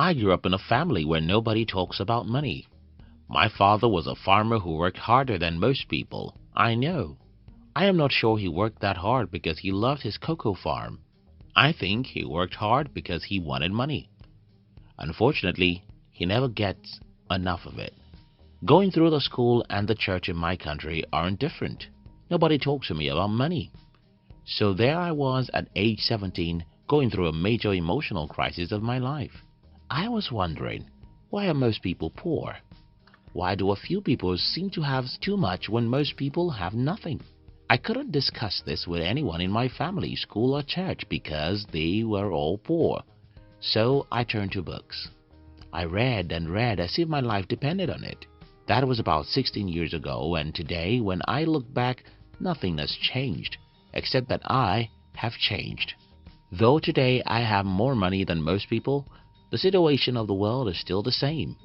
I grew up in a family where nobody talks about money. My father was a farmer who worked harder than most people. I know. I am not sure he worked that hard because he loved his cocoa farm. I think he worked hard because he wanted money. Unfortunately, he never gets enough of it. Going through the school and the church in my country aren't different. Nobody talks to me about money. So there I was at age 17 going through a major emotional crisis of my life. I was wondering, why are most people poor? Why do a few people seem to have too much when most people have nothing? I couldn't discuss this with anyone in my family, school or church because they were all poor. So I turned to books. I read and read as if my life depended on it. That was about 16 years ago, and today when I look back, nothing has changed, except that I have changed. Though today I have more money than most people, the situation of the world is still the same.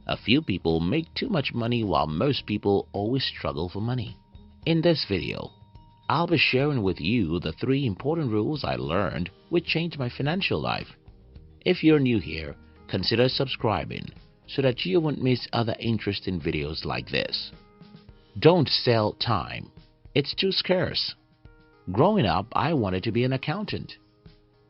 A few people make too much money while most people always struggle for money. In this video, I'll be sharing with you the 3 important rules I learned which changed my financial life. If you're new here, consider subscribing so that you won't miss other interesting videos like this. Don't sell time. It's too scarce. Growing up, I wanted to be an accountant.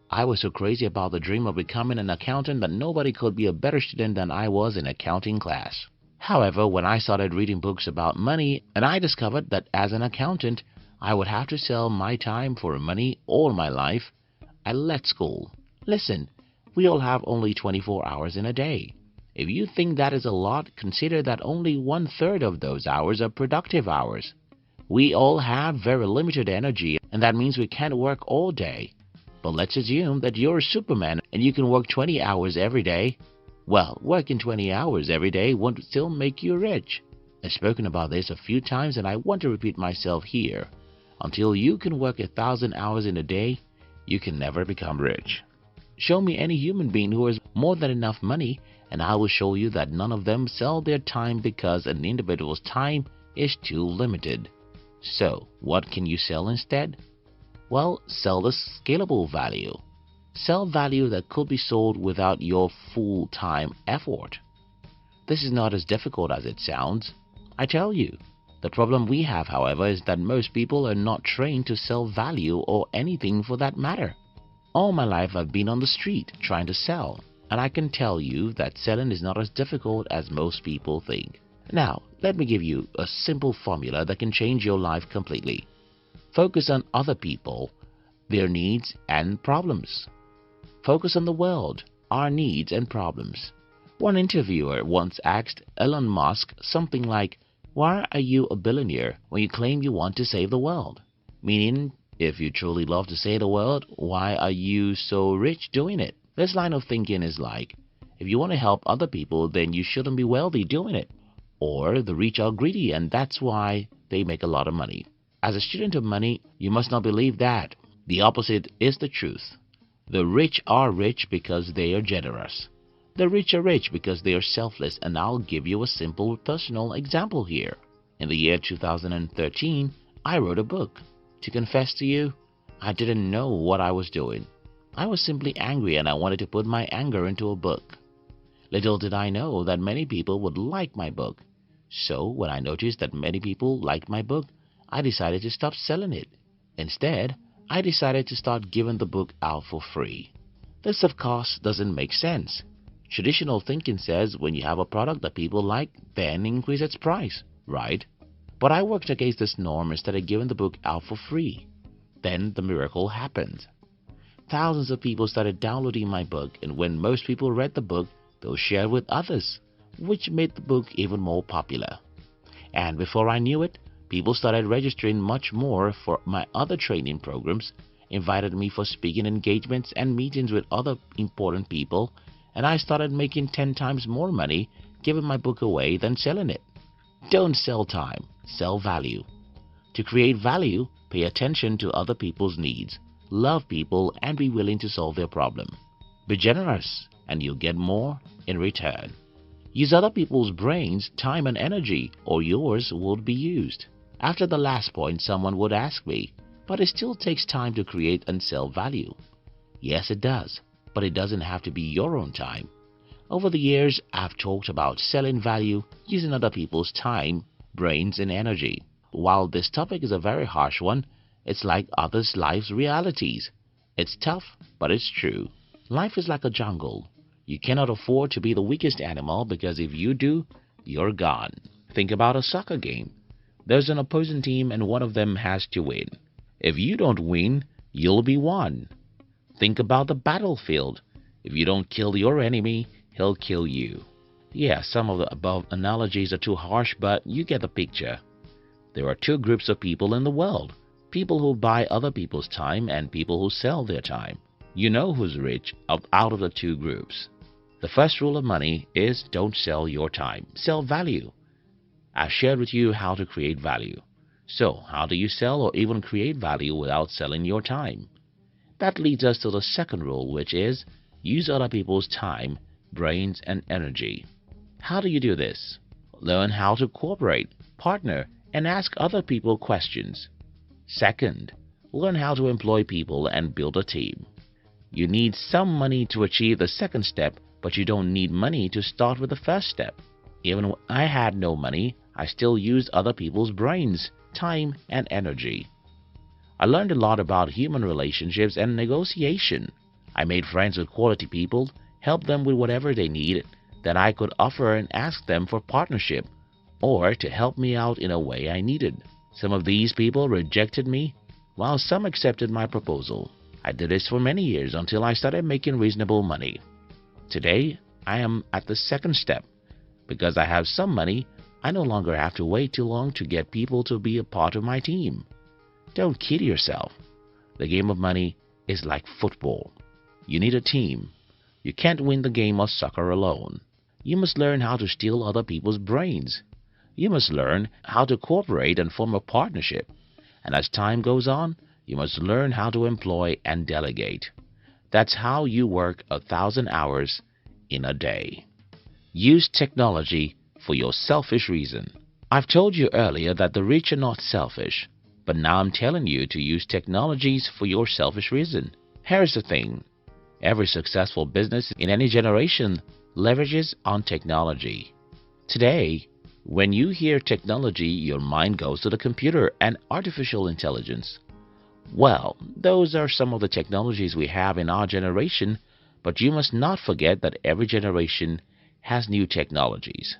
I was so crazy about the dream of becoming an accountant that nobody could be a better student than I was in accounting class. However, when I started reading books about money and I discovered that as an accountant, I would have to sell my time for money all my life, I left school. Listen, we all have only 24 hours in a day. If you think that is a lot, consider that only 1/3 of those hours are productive hours. We all have very limited energy, and that means we can't work all day. But let's assume that you're a Superman and you can work 20 hours every day. Well, working 20 hours every day won't still make you rich. I've spoken about this a few times and I want to repeat myself here. Until you can work 1,000 hours in a day, you can never become rich. Show me any human being who has more than enough money and I will show you that none of them sell their time because an individual's time is too limited. So, what can you sell instead? Well, sell the scalable value. Sell value that could be sold without your full-time effort. This is not as difficult as it sounds. I tell you. The problem we have, however, is that most people are not trained to sell value or anything for that matter. All my life I've been on the street trying to sell, and I can tell you that selling is not as difficult as most people think. Now, let me give you a simple formula that can change your life completely. Focus on other people, their needs and problems. Focus on the world, our needs and problems. One interviewer once asked Elon Musk something like, "Why are you a billionaire when you claim you want to save the world?" Meaning, if you truly love to save the world, why are you so rich doing it? This line of thinking is like, if you want to help other people, then you shouldn't be wealthy doing it. Or the rich are greedy and that's why they make a lot of money. As a student of money, you must not believe that. The opposite is the truth. The rich are rich because they are generous. The rich are rich because they are selfless, and I'll give you a simple personal example here. In the year 2013, I wrote a book. To confess to you, I didn't know what I was doing. I was simply angry and I wanted to put my anger into a book. Little did I know that many people would like my book. So when I noticed that many people liked my book, I decided to stop selling it. Instead, I decided to start giving the book out for free. This, of course, doesn't make sense. Traditional thinking says when you have a product that people like, then increase its price, right? But I worked against this norm and started giving the book out for free. Then the miracle happened. Thousands of people started downloading my book, and when most people read the book, they'll share it with others, which made the book even more popular. And before I knew it, people started registering much more for my other training programs, invited me for speaking engagements and meetings with other important people, and I started making 10 times more money giving my book away than selling it. Don't sell time, sell value. To create value, pay attention to other people's needs, love people, and be willing to solve their problem. Be generous, and you'll get more in return. Use other people's brains, time, and energy, or yours won't be used. After the last point, someone would ask me, but it still takes time to create and sell value. Yes, it does, but it doesn't have to be your own time. Over the years, I've talked about selling value using other people's time, brains, and energy. While this topic is a very harsh one, it's like others' lives' realities. It's tough, but it's true. Life is like a jungle. You cannot afford to be the weakest animal because if you do, you're gone. Think about a soccer game. There's an opposing team and one of them has to win. If you don't win, you'll be won. Think about the battlefield. If you don't kill your enemy, he'll kill you. Yeah, some of the above analogies are too harsh, but you get the picture. There are two groups of people in the world: people who buy other people's time and people who sell their time. You know who's rich out of the two groups. The first rule of money is don't sell your time, sell value. I've shared with you how to create value. So, how do you sell or even create value without selling your time? That leads us to the second rule, which is use other people's time, brains, and energy. How do you do this? Learn how to cooperate, partner, and ask other people questions. Second, learn how to employ people and build a team. You need some money to achieve the second step, but you don't need money to start with the first step. Even when I had no money, I still used other people's brains, time, and energy. I learned a lot about human relationships and negotiation. I made friends with quality people, helped them with whatever they needed that I could offer, and asked them for partnership or to help me out in a way I needed. Some of these people rejected me, while some accepted my proposal. I did this for many years until I started making reasonable money. Today, I am at the second step. Because I have some money, I no longer have to wait too long to get people to be a part of my team. Don't kid yourself. The game of money is like football. You need a team. You can't win the game of soccer alone. You must learn how to steal other people's brains. You must learn how to cooperate and form a partnership. And as time goes on, you must learn how to employ and delegate. That's how you work 1,000 hours in a day. Use technology for your selfish reason. I've told you earlier that the rich are not selfish, but now I'm telling you to use technologies for your selfish reason. Here's the thing. Every successful business in any generation leverages on technology. Today, when you hear technology, your mind goes to the computer and artificial intelligence. Well, those are some of the technologies we have in our generation, but you must not forget that every generation has new technologies.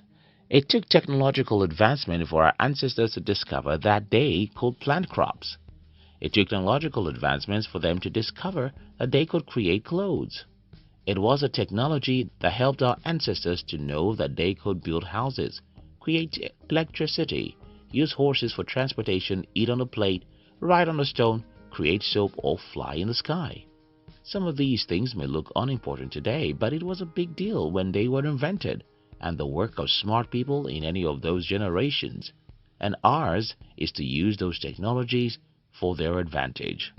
It took technological advancement for our ancestors to discover that they could plant crops. It took technological advancements for them to discover that they could create clothes. It was a technology that helped our ancestors to know that they could build houses, create electricity, use horses for transportation, eat on a plate, ride on a stone, create soap, or fly in the sky. Some of these things may look unimportant today, but it was a big deal when they were invented, and the work of smart people in any of those generations. And ours is to use those technologies for their advantage.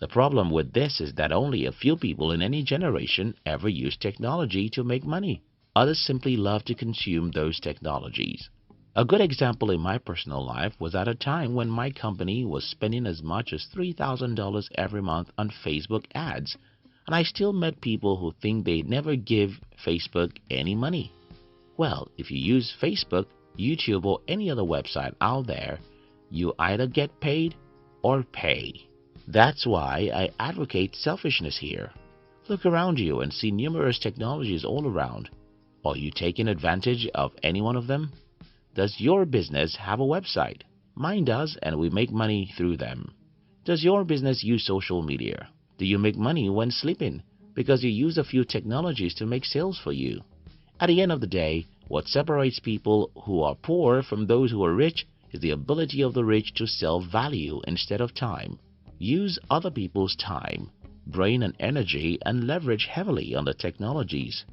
The problem with this is that only a few people in any generation ever use technology to make money. Others simply love to consume those technologies. A good example in my personal life was at a time when my company was spending as much as $3,000 every month on Facebook ads, and I still met people who think they'd never give Facebook any money. Well, if you use Facebook, YouTube, or any other website out there, you either get paid or pay. That's why I advocate selfishness here. Look around you and see numerous technologies all around. Are you taking advantage of any one of them? Does your business have a website? Mine does, and we make money through them. Does your business use social media? Do you make money when sleeping? Because you use a few technologies to make sales for you. At the end of the day, what separates people who are poor from those who are rich is the ability of the rich to sell value instead of time. Use other people's time, brain, and energy, and leverage heavily on the technologies.